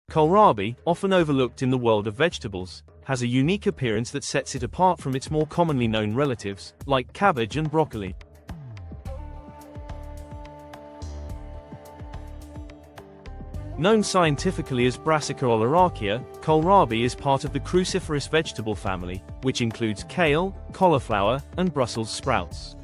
Kohlrabi, often overlooked in the world of vegetables, has a unique appearance that sets it apart from its more commonly known relatives, like cabbage and broccoli. Known scientifically as Brassica oleracea, kohlrabi is part of the cruciferous vegetable family, which includes kale, cauliflower, and Brussels sprouts.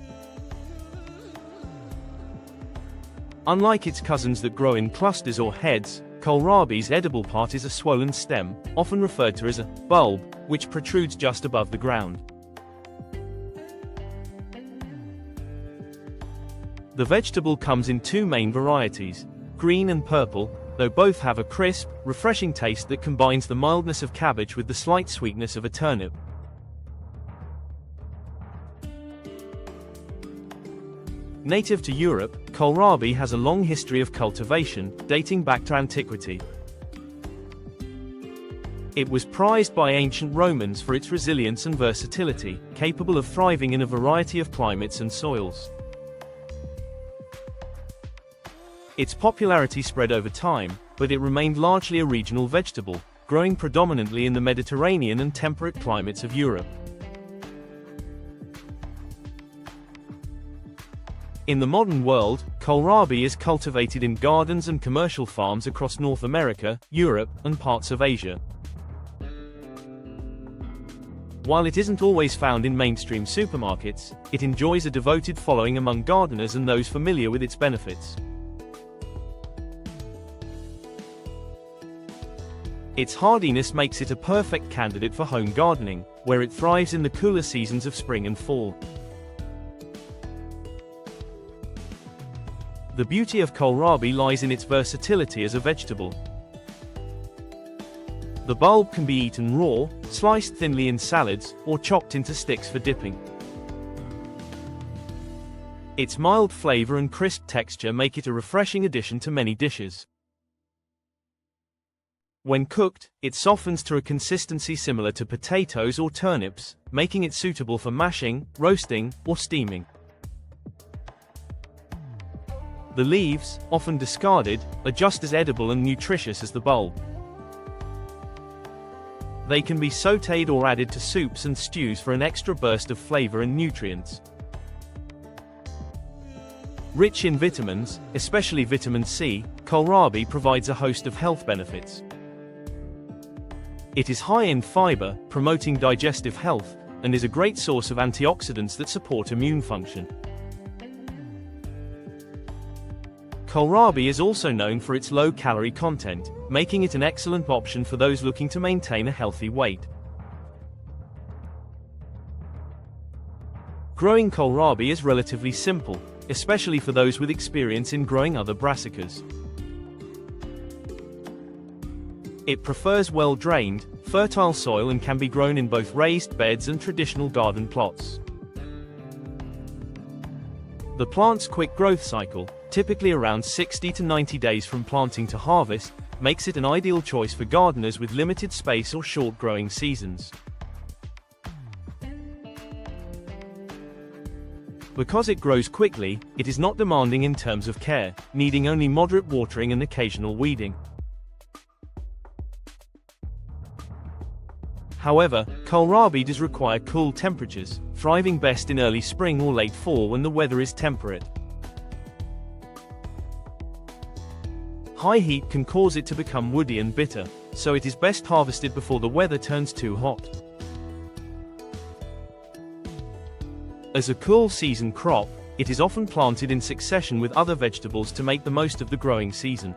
Unlike its cousins that grow in clusters or heads, kohlrabi's edible part is a swollen stem, often referred to as a bulb, which protrudes just above the ground. The vegetable comes in two main varieties, green and purple, though both have a crisp, refreshing taste that combines the mildness of cabbage with the slight sweetness of a turnip. Native to Europe, kohlrabi has a long history of cultivation, dating back to antiquity. It was prized by ancient Romans for its resilience and versatility, capable of thriving in a variety of climates and soils. Its popularity spread over time, but it remained largely a regional vegetable, growing predominantly in the Mediterranean and temperate climates of Europe. In the modern world, kohlrabi is cultivated in gardens and commercial farms across North America, Europe, and parts of Asia. While it isn't always found in mainstream supermarkets, it enjoys a devoted following among gardeners and those familiar with its benefits. Its hardiness makes it a perfect candidate for home gardening, where it thrives in the cooler seasons of spring and fall. The beauty of kohlrabi lies in its versatility as a vegetable. The bulb can be eaten raw, sliced thinly in salads, or chopped into sticks for dipping. Its mild flavor and crisp texture make it a refreshing addition to many dishes. When cooked, it softens to a consistency similar to potatoes or turnips, making it suitable for mashing, roasting, or steaming. The leaves, often discarded, are just as edible and nutritious as the bulb. They can be sautéed or added to soups and stews for an extra burst of flavor and nutrients. Rich in vitamins, especially vitamin C, kohlrabi provides a host of health benefits. It is high in fiber, promoting digestive health, and is a great source of antioxidants that support immune function. Kohlrabi is also known for its low-calorie content, making it an excellent option for those looking to maintain a healthy weight. Growing kohlrabi is relatively simple, especially for those with experience in growing other brassicas. It prefers well-drained, fertile soil and can be grown in both raised beds and traditional garden plots. The plant's quick growth cycle, typically around 60 to 90 days from planting to harvest, makes it an ideal choice for gardeners with limited space or short growing seasons. Because it grows quickly, it is not demanding in terms of care, needing only moderate watering and occasional weeding. However, kohlrabi does require cool temperatures, thriving best in early spring or late fall when the weather is temperate. High heat can cause it to become woody and bitter, so it is best harvested before the weather turns too hot. As a cool season crop, it is often planted in succession with other vegetables to make the most of the growing season.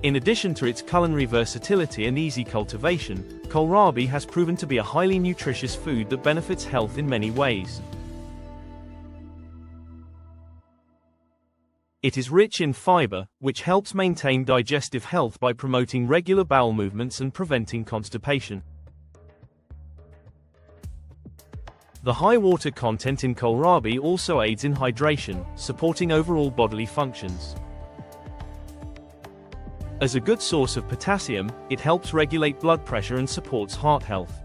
In addition to its culinary versatility and easy cultivation, kohlrabi has proven to be a highly nutritious food that benefits health in many ways. It is rich in fiber, which helps maintain digestive health by promoting regular bowel movements and preventing constipation. The high water content in kohlrabi also aids in hydration, supporting overall bodily functions. As a good source of potassium, it helps regulate blood pressure and supports heart health.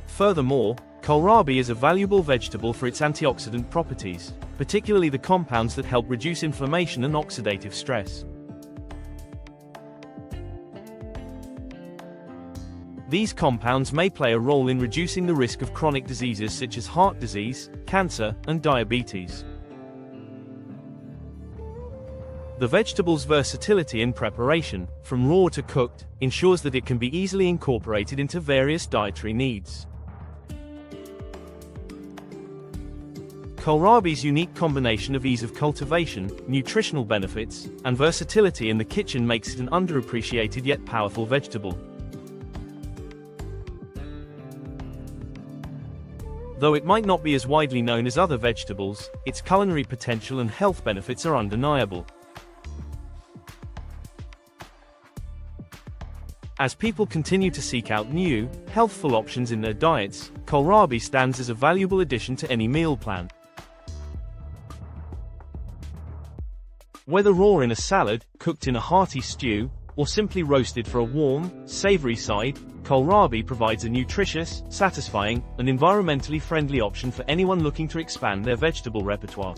Furthermore, kohlrabi is a valuable vegetable for its antioxidant properties, particularly the compounds that help reduce inflammation and oxidative stress. These compounds may play a role in reducing the risk of chronic diseases such as heart disease, cancer, and diabetes. The vegetable's versatility in preparation, from raw to cooked, ensures that it can be easily incorporated into various dietary needs. Kohlrabi's unique combination of ease of cultivation, nutritional benefits, and versatility in the kitchen makes it an underappreciated yet powerful vegetable. Though it might not be as widely known as other vegetables, its culinary potential and health benefits are undeniable. As people continue to seek out new, healthful options in their diets, kohlrabi stands as a valuable addition to any meal plan. Whether raw in a salad, cooked in a hearty stew, or simply roasted for a warm, savory side, kohlrabi provides a nutritious, satisfying, and environmentally friendly option for anyone looking to expand their vegetable repertoire.